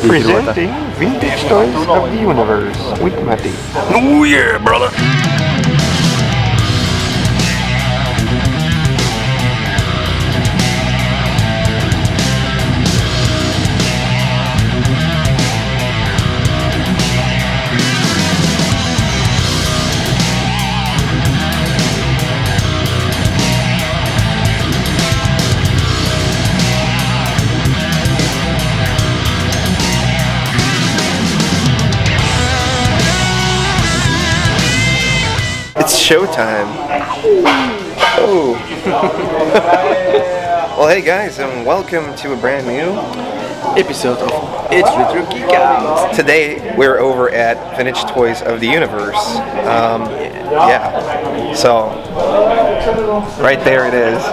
Presenting Vintage Toys of the Universe with Matti. Oh yeah, brother! It's showtime. Oh. Well, hey guys, and welcome to a brand new Episode of edsretrogeekout. Today we're over at Vintage Toys of the Universe. Yeah. So right there it is.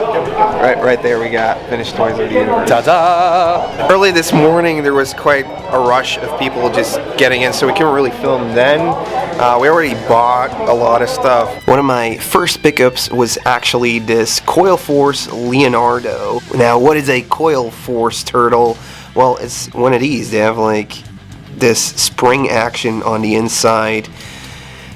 Right there we got Vintage Toys of the Universe. Ta-da! Early this morning there was quite a rush of people just getting in, so we couldn't really film then. We already bought a lot of stuff. One of my first pickups was actually this Coil Force Leonardo. Now, what is a Coil Force turtle? Well, it's one of these. They have like this spring action on the inside.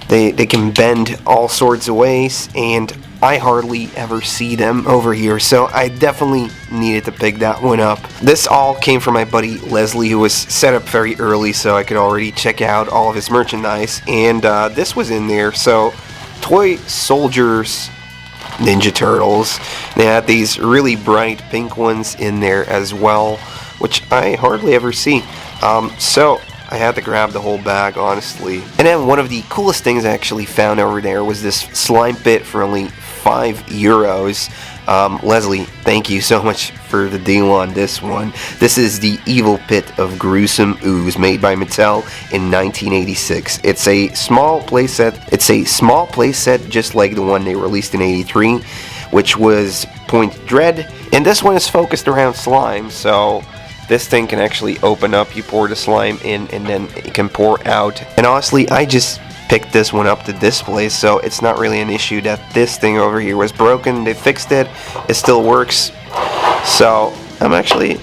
They can bend all sorts of ways, and I hardly ever see them over here, so I definitely needed to pick that one up. This all came from my buddy Leslie, who was set up very early so I could already check out all of his merchandise, and this was in there. So Toy Soldiers Ninja Turtles. They had these really bright pink ones in there as well, which I hardly ever see. So I had to grab the whole bag, honestly. And then one of the coolest things I actually found over there was this slime pit for only €5. Leslie, thank you so much for the deal on this one. This is the Evil Pit of Gruesome Ooze, made by Mattel in 1986. It's a small playset. It's a small playset just like the one they released in '83, which was Point Dread. And this one is focused around slime, so this thing can actually open up. You pour the slime in and then it can pour out. And honestly, I just picked this one up to display, so it's not really an issue that this thing over here was broken. They fixed it. It still works. So I'm actually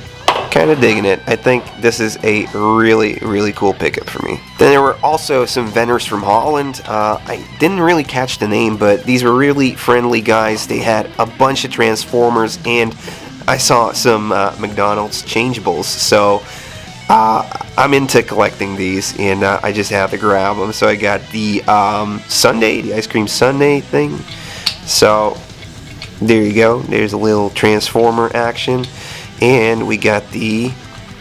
kind of digging it. I think this is a really cool pickup for me. Then there were also some vendors from Holland. I didn't really catch the name, but these were really friendly guys. They had a bunch of Transformers, and I saw some McDonald's changeables, so I'm into collecting these, and I just have to grab them. So I got the sundae, the ice cream sundae thing. So there you go. There's a little Transformer action, and we got the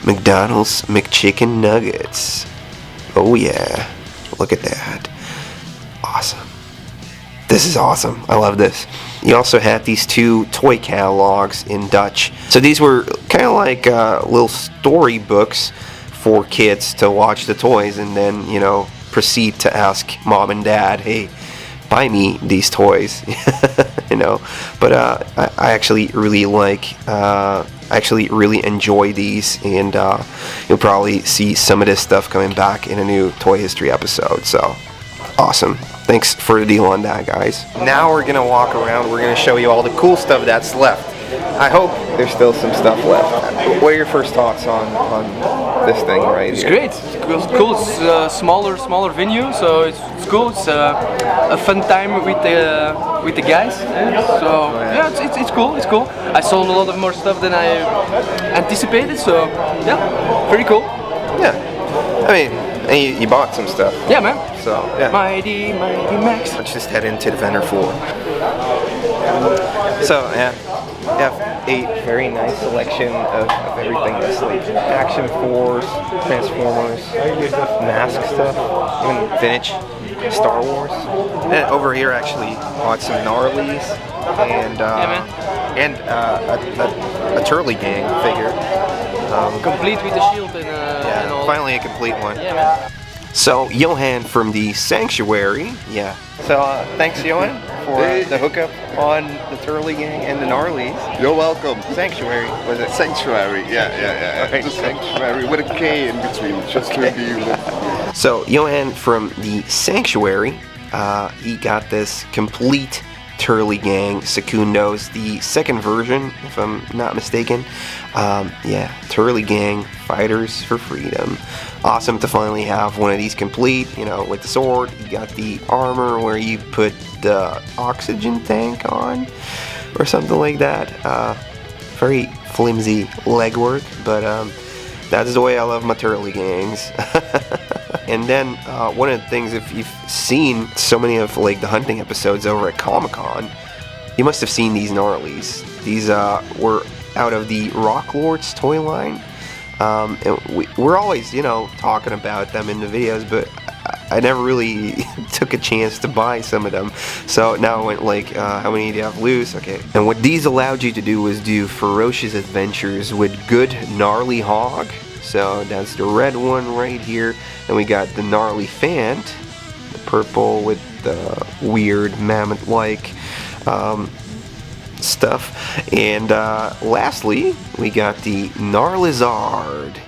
McDonald's McChicken Nuggets. Oh yeah, look at that. Awesome. This is awesome. I love this. You also had these two toy catalogs in Dutch. So these were kind of like little storybooks for kids to watch the toys and then, you know, proceed to ask mom and dad, hey, buy me these toys. You know, but I actually really really enjoy these, and you'll probably see some of this stuff coming back in a new Toy History episode. So awesome. Thanks for the deal on that, guys. Now we're gonna walk around. We're gonna show you all the cool stuff that's left. I hope there's still some stuff left. What are your first thoughts on this thing right It's here? great. It's cool. It's a smaller venue, so it's cool. It's a fun time with the guys. So yeah, it's cool. It's cool. I sold a lot of more stuff than I anticipated. So yeah, very cool. Yeah. I mean, and you bought some stuff. Yeah, man. So yeah. Mighty Max. Let's just head into the vendor floor. So yeah, we have a very nice selection of everything. That's like Action Force, Transformers, mask stuff, even vintage Star Wars. And over here actually bought some Gnarlies and a Turley Gang figure. Complete with the shield and all. Finally a complete one. Yeah, man. So Johan from the Sanctuary, yeah. So thanks Johan for the hookup on the Turley Gang and the Gnarlies. You're welcome. Sanctuary, was it? Sanctuary, yeah. Right. The Sanctuary with a K in between, just to be. So Johan from the Sanctuary, he got this complete Turley Gang Secundos, the second version, if I'm not mistaken. Yeah, Turley Gang Fighters for Freedom. Awesome to finally have one of these complete, you know, with the sword. You got the armor where you put the oxygen tank on or something like that. Very flimsy legwork, but that's the way I love my Turley Gangs. And then one of the things, if you've seen so many of like the hunting episodes over at Comic-Con, you must have seen these gnarlies. These were out of the Rock Lords toy line. And we're always, you know, talking about them in the videos, but I never really took a chance to buy some of them. So now I went like, how many do you have loose? Okay. And what these allowed you to do was do ferocious adventures with good gnarly hog. So that's the red one right here. And we got the gnarly Fant, the purple with the weird mammoth-like stuff. And lastly, we got the Gnarlizard.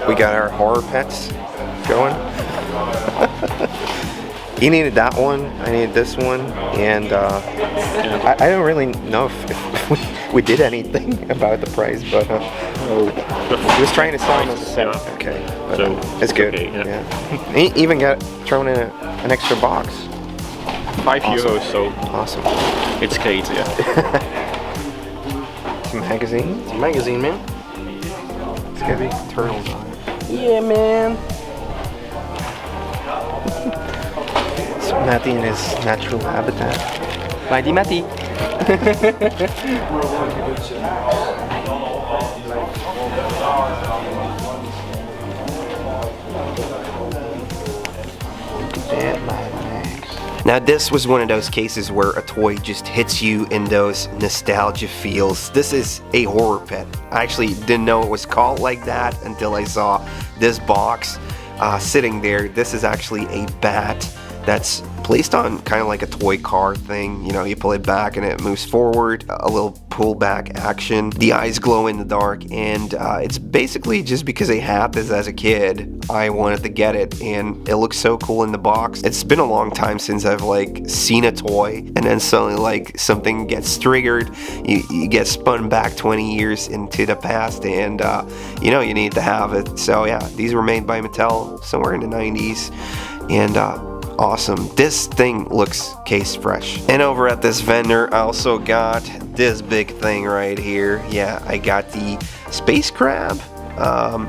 We got our horror pets going. He needed that one, I needed this one, and I don't really know if we did anything about the price, but he was trying to sell them as a set. Okay, but, so it's good. Okay, yeah. He even got thrown in an extra box. €5, so awesome. It's great, yeah. It's a magazine. It's a magazine, man. It's gonna be turtles on it. Yeah, man. It's Matti in his natural habitat. Mighty Matti. Now this was one of those cases where a toy just hits you in those nostalgia feels. This is a horror pet. I actually didn't know it was called like that until I saw this box sitting there. This is actually a bat that's placed on kind of like a toy car thing. You know, you pull it back and it moves forward, a little pull back action. The eyes glow in the dark, and it's basically just because I had this as a kid, I wanted to get it, and it looks so cool in the box. It's been a long time since I've like seen a toy, and then suddenly like something gets triggered, you get spun back 20 years into the past, and you know, you need to have it. So yeah, these were made by Mattel somewhere in the 90s, and awesome. This thing looks case fresh. And over at this vendor, I also got this big thing right here. Yeah, I got the Space Crab. I'm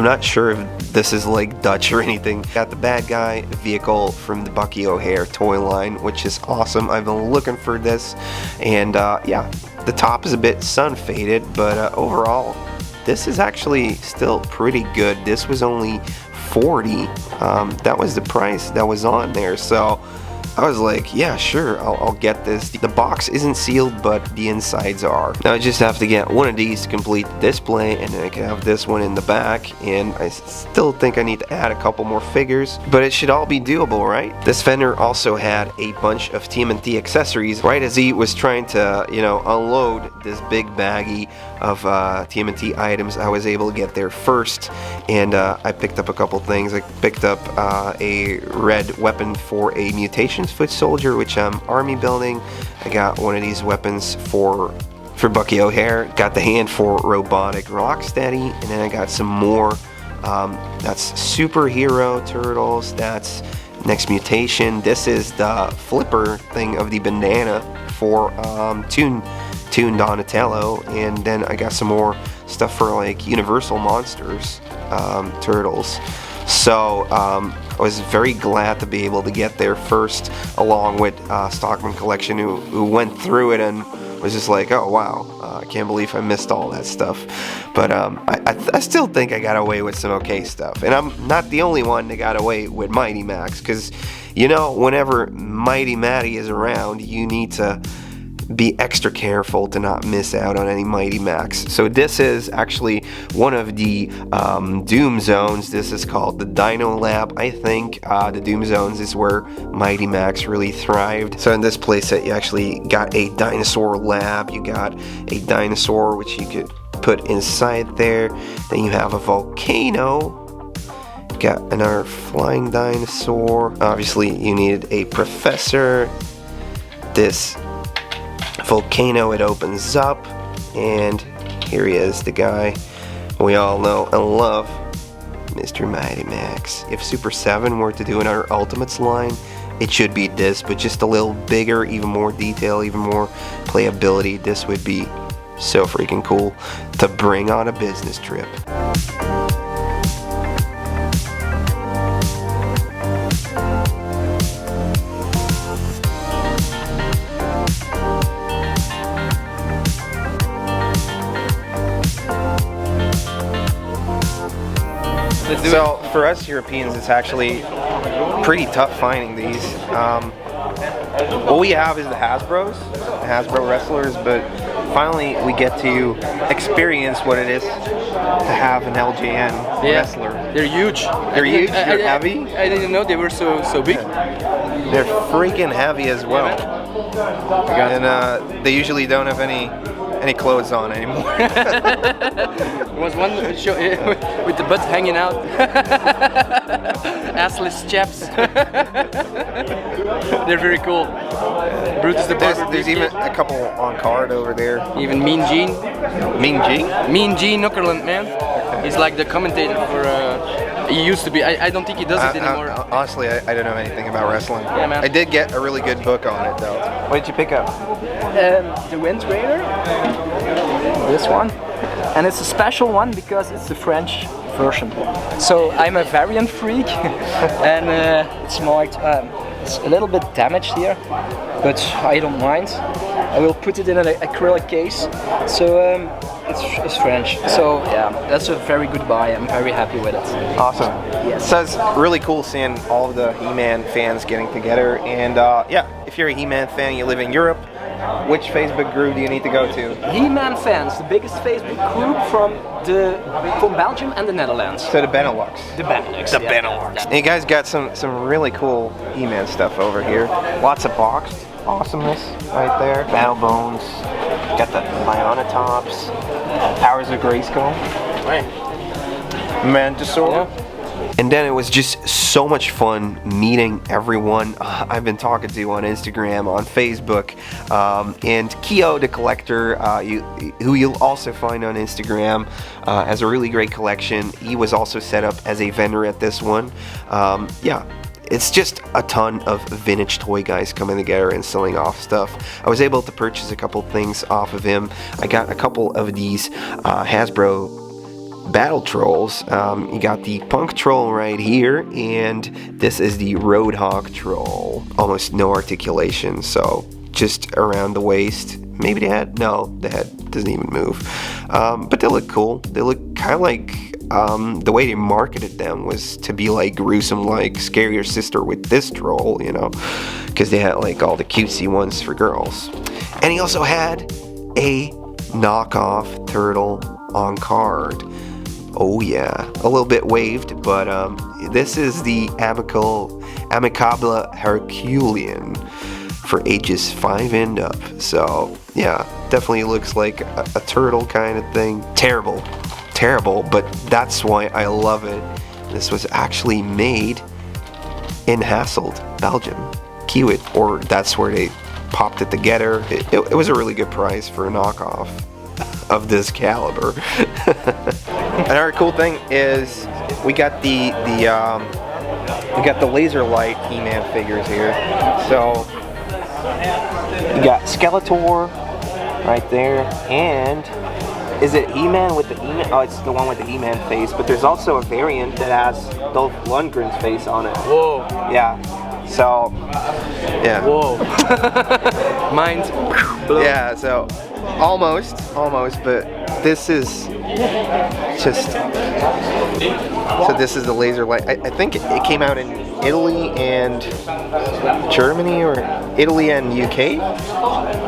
not sure if this is like Dutch or anything. Got the bad guy vehicle from the Bucky O'Hare toy line, which is awesome. I've been looking for this, and yeah, the top is a bit sun faded, but overall, this is actually still pretty good. This was only $40. That was the price that was on there, so I was like, yeah, sure, I'll get this. The box isn't sealed, but the insides are. Now I just have to get one of these to complete the display, and then I can have this one in the back, and I still think I need to add a couple more figures, but it should all be doable, right? This vendor also had a bunch of TMNT accessories. Right as he was trying to, you know, unload this big baggie of TMNT items, I was able to get there first, and I picked up a couple things. I picked up a red weapon for a mutation foot soldier, which I'm army building. I got one of these weapons for Bucky O'Hare. Got the hand for robotic Rocksteady, and then I got some more. That's superhero turtles. That's next mutation. This is the flipper thing of the banana for Toon Donatello, and then I got some more stuff for like Universal Monsters turtles. So I was very glad to be able to get there first, along with Stockman Collection, who went through it and was just like, oh wow, I can't believe I missed all that stuff. But I still think I got away with some okay stuff, and I'm not the only one that got away with Mighty Max, because you know, whenever Mighty Matty is around, you need to be extra careful to not miss out on any Mighty Max. So this is actually one of the Doom Zones. This is called the Dino Lab. I think the Doom Zones is where Mighty Max really thrived. So in this playset, you actually got a dinosaur lab. You got a dinosaur which you could put inside there. Then you have a volcano. You got another flying dinosaur. Obviously, you needed a professor. This volcano, it opens up, and here he is, the guy we all know and love, Mr. Mighty Max. If Super 7 were to do another Ultimates line, it should be this, but just a little bigger, even more detail, even more playability. This would be so freaking cool to bring on a business trip. So for us Europeans, it's actually pretty tough finding these. What we have is the Hasbro wrestlers, but finally we get to experience what it is to have an LJN wrestler. They're huge. They're huge. They're heavy. I didn't know they were so big. They're freaking heavy as well. And they usually don't have any clothes on anymore. There was one show with the butt hanging out. Assless chaps. They're very cool. Brutus the Barber. There's even a couple on card over there. Even Mean Gene. Mean Gene? Mean Gene Nuckerland, man. He's like the commentator for... he used to be. I don't think he does it anymore. Honestly, I don't know anything about wrestling. Yeah, man. I did get a really good book on it, though. What did you pick up? The Wind Raider, this one, and it's a special one because it's the French version. So I'm a variant freak, and it's marked. It's a little bit damaged here, but I don't mind. I will put it in an acrylic case. So it's French. So yeah, that's a very good buy. I'm very happy with it. Awesome. Yes. So it's really cool seeing all of the He-Man fans getting together. And yeah, if you're a He-Man fan, you live in Europe, which Facebook group do you need to go to? He-Man fans, the biggest Facebook group from Belgium and the Netherlands. So the Benelux. The Benelux. The Benelux. And you guys got some really cool He-Man stuff over here. Lots of boxed awesomeness right there. Battle Bones. Got the Bionatops. Powers of Grayskull. Right. Mantisaur. Yeah. And then it was just so much fun meeting everyone I've been talking to on Instagram, on Facebook, and Keo the Collector, who you'll also find on Instagram, has a really great collection. He was also set up as a vendor at this one. Yeah. It's just a ton of vintage toy guys coming together and selling off stuff. I was able to purchase a couple things off of him. I got a couple of these Hasbro Battle Trolls. You got the Punk Troll right here, and this is the Roadhog Troll. Almost no articulation, so just around the waist. Maybe the head? No, the head doesn't even move. But they look cool. They look kind of like... the way they marketed them was to be like gruesome, like Scare Your Sister with this troll, you know, because they had like all the cutesy ones for girls. And he also had a knockoff turtle on card. Oh yeah, a little bit waved, but this is the Amicable Herculean for ages 5 and up. So yeah, definitely looks like a turtle kind of thing. Terrible, but that's why I love it. This was actually made in Hasselt, Belgium. Kiewit, or that's where they popped it together. It was a really good price for a knockoff of this caliber. Another cool thing is we got the laser light He-Man figures here. So you got Skeletor right there, and is it He-Man with the He-Man? Oh, it's the one with the He-Man face, but there's also a variant that has Dolph Lundgren's face on it. Whoa. Yeah. So, yeah. Whoa. mind blown. Yeah, so almost, but this is just, so this is the laser light. I think it came out in Italy and Germany, or Italy and UK,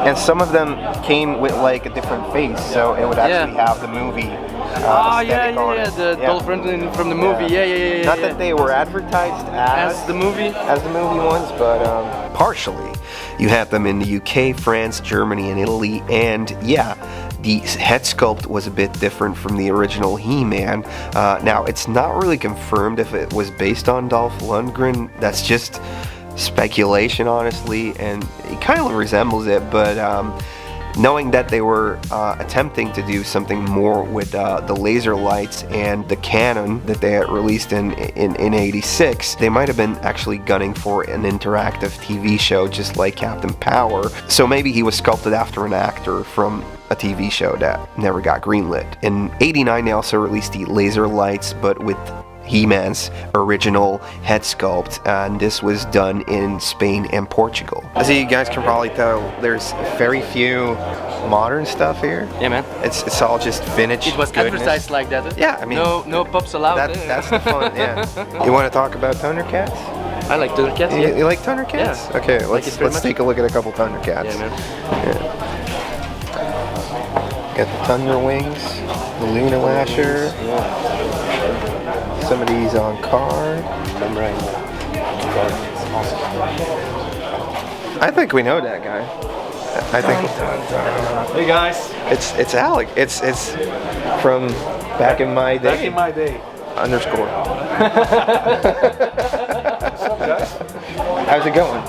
and some of them came with like a different face, so it would actually have the movie aesthetic on it. The Dolph Lundgren from the movie, yeah. Not that they were advertised as the movie ones, but partially. You had them in the UK, France, Germany, and Italy, and yeah, the head sculpt was a bit different from the original He-Man. Now, it's not really confirmed if it was based on Dolph Lundgren. That's just speculation, honestly, and it kind of resembles it, but knowing that they were attempting to do something more with the laser lights and the cannon that they had released in '86, they might have been actually gunning for an interactive TV show just like Captain Power. So maybe he was sculpted after an actor from a TV show that never got greenlit. In '89 they also released the laser lights, but with He-Man's original head sculpt, and this was done in Spain and Portugal. As you guys can probably tell, there's very few modern stuff here. Yeah, man. It's all just vintage. It was goodness. advertised like that. Yeah, I mean, no pops allowed. That's the fun. Yeah. You want to talk about ThunderCats? I like ThunderCats. Yeah. You like ThunderCats? Yeah. Okay, Like let's take a look at a couple ThunderCats. Yeah, man. Yeah. Got the Thunder Wings, the Luna Lasher. Some of these on card. I think we know that guy. I think. Hey guys. It's Alec. It's from back in my day. Back in my day. Underscore. What's up, guys? How's it going?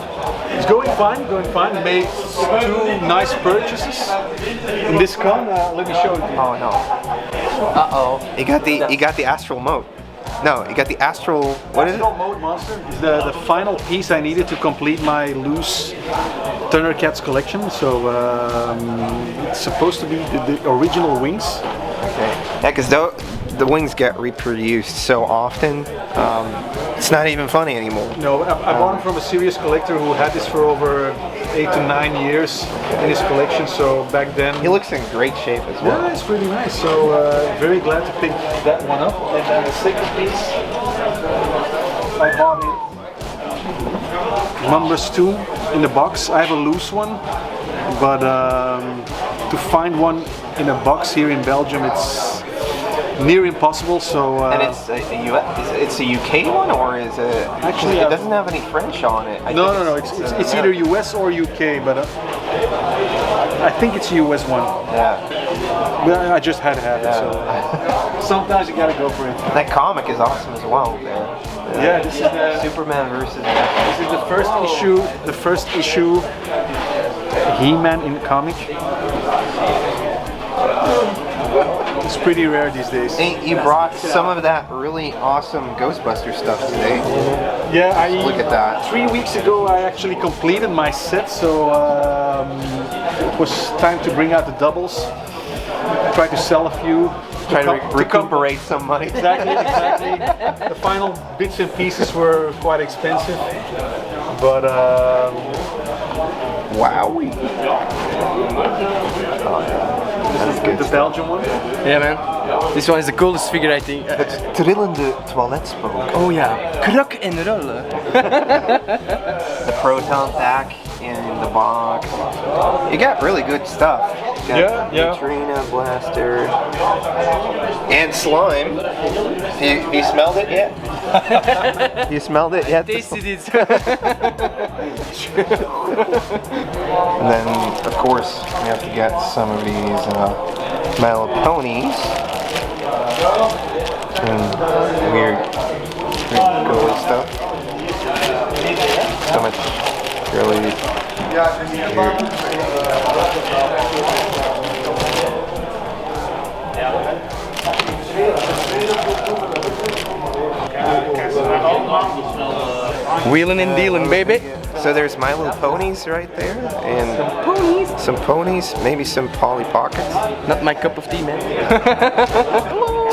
It's going fine. Made 2 nice purchases in this con. Let me show you. Oh no. You got the Astral Mode. No, you got the Astral. What is it? Astral Mode Monster is the final piece I needed to complete my loose ThunderCats collection. So it's supposed to be the original wings. Okay. Yeah, because the wings get reproduced so often, it's not even funny anymore. No, I bought them from a serious collector who had this for over 8 to 9 years in his collection. So back then, He looks in great shape as well. yeah, it's pretty nice. So very glad to pick that one up. And then the second piece, I bought it. Mumbra's Tomb in the box. I have a loose one, but to find one in a box here in Belgium, it's near impossible. So And it's a UK one, or is it? Actually, it doesn't have any French on it. no. It's either US or UK, but I think it's a US one. Yeah. But I just had to have it. So sometimes you gotta go for it. That comic is awesome as well. Yeah, this is the Superman versus. This is the first issue. The first issue. He-Man in comic. It's pretty rare these days. Hey, you brought some of that really awesome Ghostbuster stuff today. Yeah, Look at that. 3 weeks ago I actually completed my set, so it was time to bring out the doubles. Try to sell a few. Try to recuperate some money. Exactly. The final bits and pieces were quite expensive, but Wowie. That's good. the Belgian one. Yeah, man. This one is the coolest figure, I think. Trillende toiletspook. Oh yeah. Kruk en rollen. The proton pack in the box. You got really good stuff. You got Neutrino Blaster and slime. Have you smelled it yet? You smelled it yet? Tasted it. And then, of course, we have to get some of these My Little Ponies. And weird girly stuff. So much really weird. Wheeling and dealing, baby. So there's My Little Ponies right there, and some ponies, maybe some Polly Pockets. Not my cup of tea, man.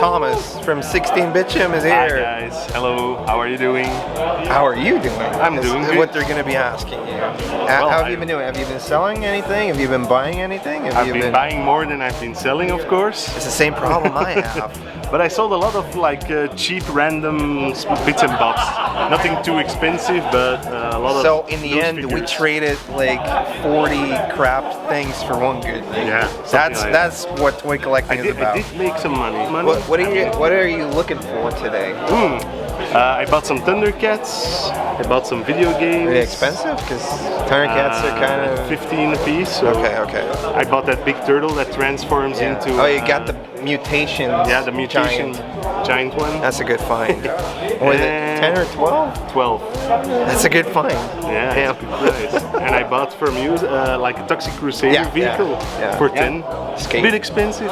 Thomas from 16-Bitchum is Hi here. guys, hello, how are you doing? How are you doing? I'm doing This is good. what they're going to be asking you. How have you been doing? Have you been selling anything? Have you been buying anything? I've been buying more than I've been selling, of course. It's the same problem I have. But I sold a lot of like cheap random bits and bobs. Nothing too expensive, but a lot of. So in the loose end, we figures. traded like 40 crap things for one good thing. Yeah, That's what toy collecting is I about. did make some money. What are you looking for today? I bought some ThunderCats. I bought some video games. Are they expensive? Because ThunderCats are kind of 15 a piece. So okay. I bought that big turtle that transforms into. Oh, you got the mutation. Yeah, the mutation giant one. That's a good find. What is it? 10 or 12? 12. That's a good find. Yeah, it's a good price. And I bought from you like a Toxic Crusader vehicle for 10. A bit expensive.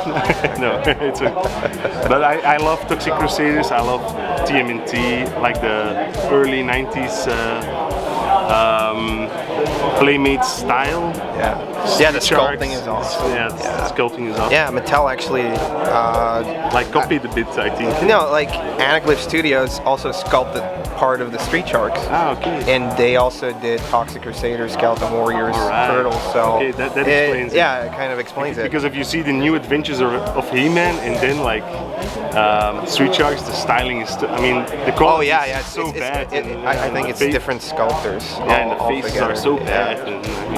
No, it's okay. But I love Toxic Crusaders. I love TMNT, like the early 90s Playmate style. Yeah, the sculpting is awesome. Yeah, the sculpting is awesome. Yeah, Mattel actually like copied a bit, I think. No, like Anaglyph Studios also sculpted part of the Street Sharks. Ah, okay. And they also did Toxic Crusaders, Skeleton Warriors, Turtles. So okay, that explains it. Yeah, it kind of explains it. Because if you see the new adventures of He-Man and then like Street Sharks, the styling is. I mean, the quality is so bad. I think it's different sculptors. Yeah, and the faces are so bad.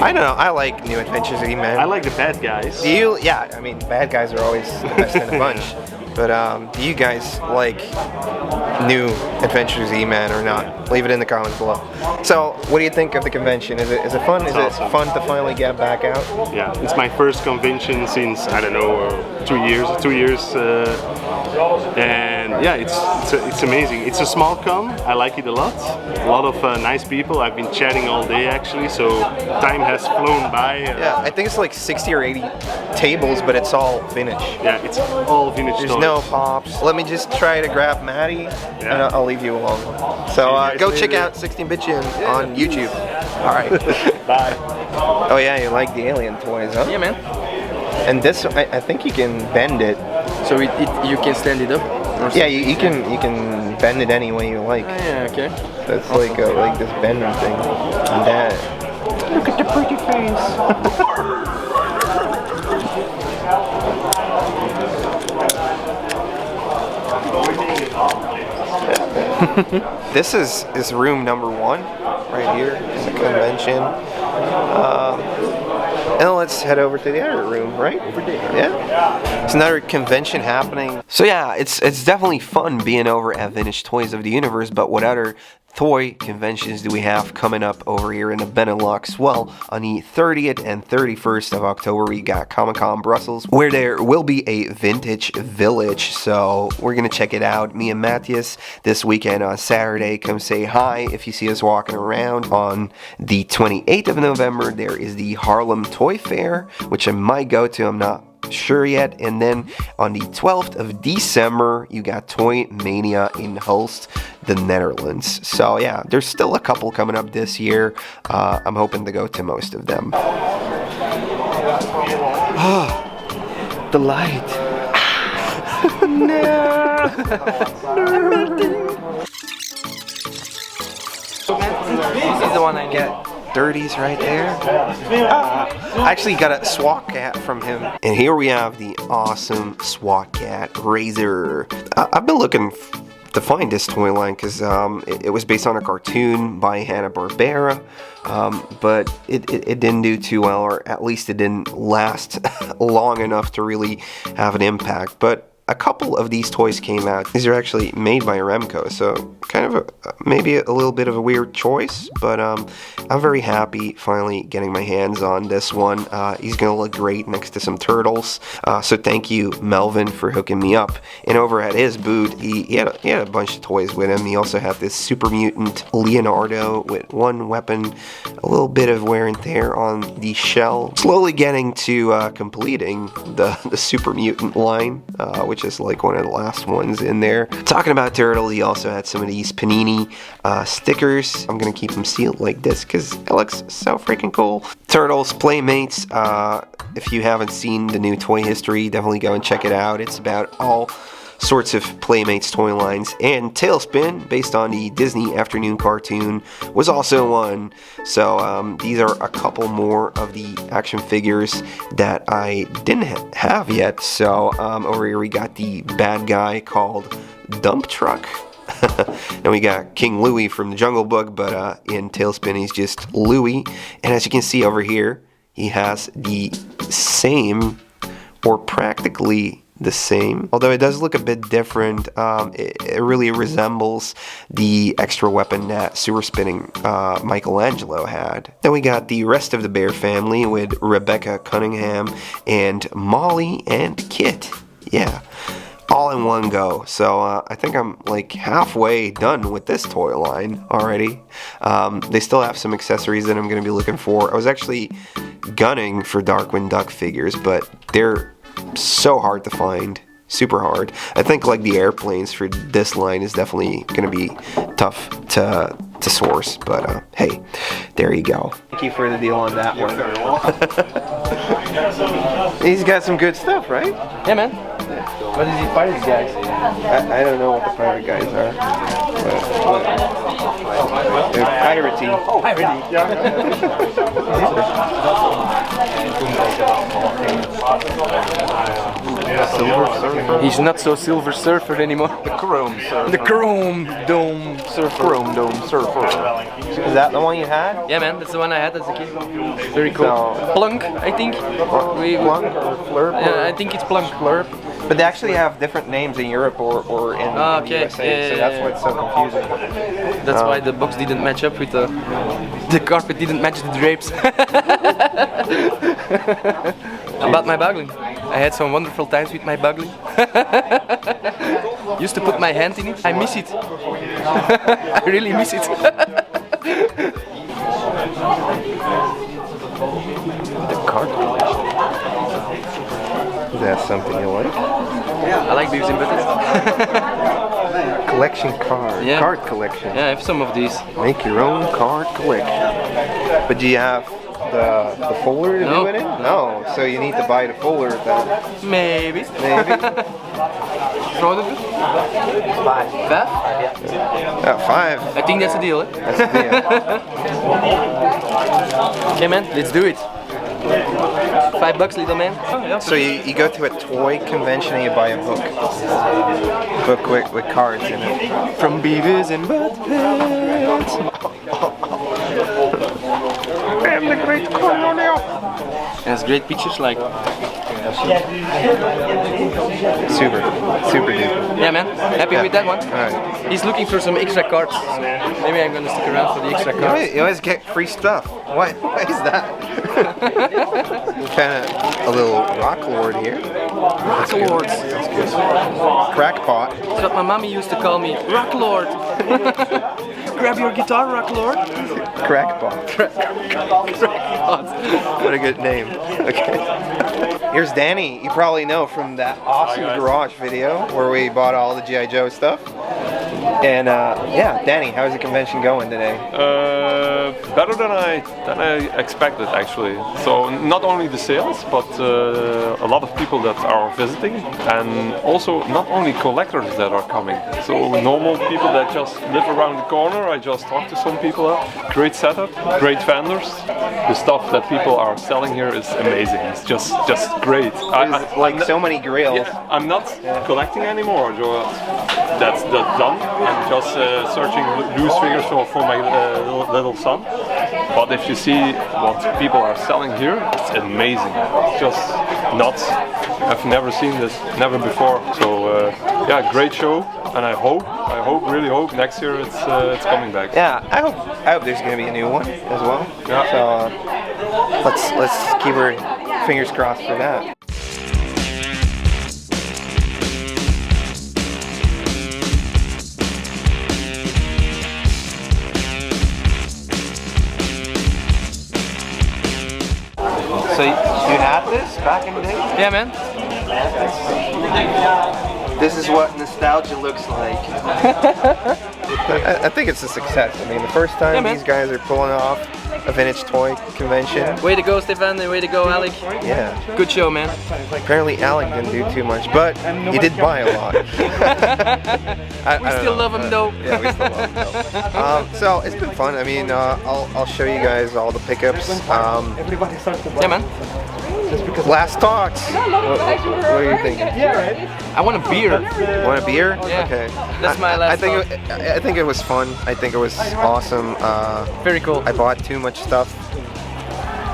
I don't know. I like New Adventures of He-Man. I like the bad guys. Do you? Yeah, I mean, bad guys are always the best in the bunch. But do you guys like New Adventures of He-Man or not? Leave it in the comments below. So, what do you think of the convention? Is it fun? Is it fun to finally get back out? Yeah, it's my first convention since I don't know 2 years. 2 years, and yeah, it's amazing. It's a small con. I like it a lot. A lot of nice people. I've been chatting all day actually, so time has flown by. Yeah, I think it's like 60 or 80 tables, but it's all vintage. Yeah, it's all vintage. There's no pops. Let me just try to grab Maddie, and I'll leave you alone. So go check out 16-Bitchum on YouTube. All right. Bye. Oh yeah, you like the alien toys, huh? Yeah, man. And this, I think you can bend it. So you can stand it up? Yeah, you can bend it any way you like. Oh, yeah, okay. So it's like this bending thing. And that. Look at the pretty face. This is room number 1 right here in the convention. And let's head over to the other room, right? Over there. Yeah. It's another convention happening. So yeah, it's definitely fun being over at Vintage Toys of the Universe, but what other toy conventions do we have coming up over here in the Benelux? Well, on the 30th and 31st of October, we got Comic-Con Brussels, where there will be a vintage village. So we're going to check it out. Me and Matthias this weekend on Saturday. Come say hi if you see us walking around. On the 28th of November, there is the Haarlem Toy Fair, which I might go to. I'm not sure yet. And then on the 12th of December, you got Toy Mania in Hulst, the Netherlands. So yeah, there's still a couple coming up this year. I'm hoping to go to most of them. The light. No. This is the one I get. 30s right there. I actually got a SWAT cat from him. And here we have the awesome SWAT cat Razor. I've been looking to find this toy line because it was based on a cartoon by Hanna-Barbera, but it didn't do too well, or at least it didn't last long enough to really have an impact. But a couple of these toys came out. These are actually made by Remco, so kind of maybe a little bit of a weird choice, but I'm very happy finally getting my hands on this one. He's gonna look great next to some turtles, so thank you, Melvin, for hooking me up. And over at his booth, he had a bunch of toys with him. He also had this super mutant Leonardo with one weapon, a little bit of wear and tear on the shell. Slowly getting to completing the super mutant line, which is like one of the last ones in there. Talking about Turtle, he also had some of these Panini stickers. I'm gonna keep them sealed like this because it looks so freaking cool. Turtles, Playmates. If you haven't seen the new toy history, definitely go and check it out. It's about all sorts of Playmates toy lines, and Talespin, based on the Disney afternoon cartoon, was also one. So these are a couple more of the action figures that I didn't have yet. So over here we got the bad guy called Dump Truck. Then we got King Louie from the Jungle Book, but in Talespin he's just Louie. And as you can see over here, he has the same, or practically the same, although it does look a bit different. It really resembles the extra weapon that sewer spinning Michelangelo had. Then we got the rest of the Bear family with Rebecca Cunningham and Molly and Kit. Yeah, all in one go. So I think I'm like halfway done with this toy line already. They still have some accessories that I'm going to be looking for. I was actually gunning for Darkwing Duck figures, but they're so hard to find, super hard. I think like the airplanes for this line is definitely going to be tough to source, but hey, there you go. Thank you for the deal on that one. He's got some good stuff, right? Yeah, man. What is he pirate guys? I don't know what the pirate guys are. But they're piratey. Oh, piratey. Silver Surfer. He's not so Silver Surfer anymore. The Chrome Surfer. The Chrome Dome Surfer. Chrome Dome Surfer. Is that the one you had? Yeah, man, that's the one I had as a kid. Very cool. So, Plunk, I think. Plunk or Flurp? Yeah, I think it's Plunk. Flurp. But they actually have different names in Europe or in the USA, so that's why it's so confusing. That's why the box didn't match up with the carpet didn't match the drapes. About my Bugling. I had some wonderful times with my Bugling. Used to put my hand in it. I miss it. I really miss it. The card collection. Is that something you like? I like Beavis and Butthead. Collection card. Yeah. Card collection. Yeah, I have some of these. Make your own card collection. But do you have the folder to do it in? No. So you need to buy the folder then. Maybe. Maybe. Throw it. 5. 5? 5. I think that's a deal, eh? That's the deal. Okay, man, let's do it. $5, little man. Oh, yeah. So you go to a toy convention and you buy a book. Book with cards in it. From Beavis and Butthead. I'm the great Cornelio. It has great pictures like. Super duper. Yeah, man. Happy with that one. Alright. He's looking for some extra cards. Maybe I'm gonna stick around for the extra cards. You always get free stuff. Why is that? Kind of a little rock lord here. Rock Lords. That's good. Crackpot. That's what my mommy used to call me. Rock Lord. Grab your guitar, Rock Lord. Crackpot. What a good name. Okay. Here's Danny. You probably know from that awesome garage video where we bought all the G.I. Joe stuff. And yeah, Danny, how's the convention going today? Better than I expected, actually. So not only the sales, but a lot of people that are visiting, and also not only collectors that are coming. So normal people that just live around the corner. I just talked to some people. Great setup, great vendors. The stuff that people are selling here is amazing. It's just great. Like so many grails. Yeah, I'm not collecting anymore. That's done. I'm just searching loose figures for my little son. But if you see what people are selling here, it's amazing. It's just nuts. I've never seen this, never before. So yeah, great show, and I really hope next year it's coming back. Yeah, I hope there's gonna be a new one as well. Yeah. So let's keep our fingers crossed for that. So you had this back in the day? Yeah, man. This is what nostalgia looks like. I think it's a success. I mean, the first time these guys are pulling off a vintage toy convention. Way to go, Stefan, and way to go, Alec. Yeah. Good show, man. Apparently Alec didn't do too much, but he did buy a lot. We still love him though. Yeah, we still love him though. So it's been fun. I mean, I'll show you guys all the pickups. Yeah, man. Last thoughts. What are you thinking? I want a beer. Want a beer? Yeah. Okay. That's my last thought. I think it was fun. I think it was awesome. Very cool. I bought too much stuff.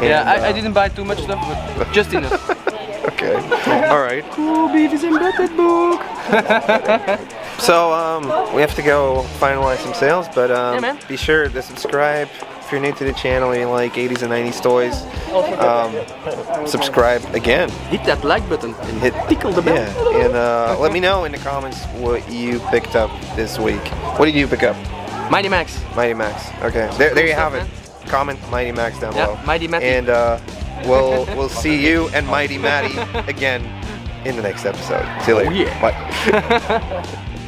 Yeah, I didn't buy too much stuff, but just enough. Okay. All right. Cool Beavis and Butthead book. So we have to go finalize some sales, but yeah, man. be sure to subscribe if you're new to the channel and you like 80s and 90s toys. Subscribe again. Hit that like button and tickle the bell. Yeah, and let me know in the comments what you picked up this week. What did you pick up? Mighty Max. Mighty Max. Okay, there you have it. Comment Mighty Max down below. Yeah, Mighty Matti. And we'll see you and Mighty Matty again in the next episode. See you later. Oh, yeah. Bye.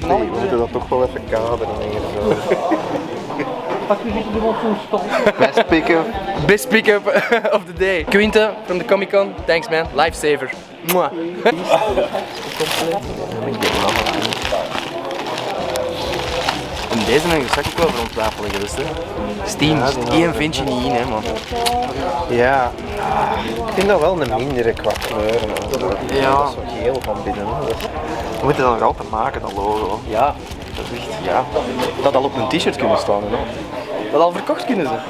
We moeten dat toch wel even kaderen hier zo. Best pickup of the day. Quinta from the Comic Con. Thanks, man. Lifesaver. Mwah. En deze heb ik straks ook wel voor ons tafel liggen, dus hè. Steam, één vind je niet in, hè, man. Ja, ik vind dat wel een mindere qua kleuren. Ja. Dat is zo geel van binnen. We moeten dat nog altijd maken, dat logo. Ja, dat is echt, ja. Dat al op een t-shirt kunnen staan, hè. Dat al verkocht kunnen zijn.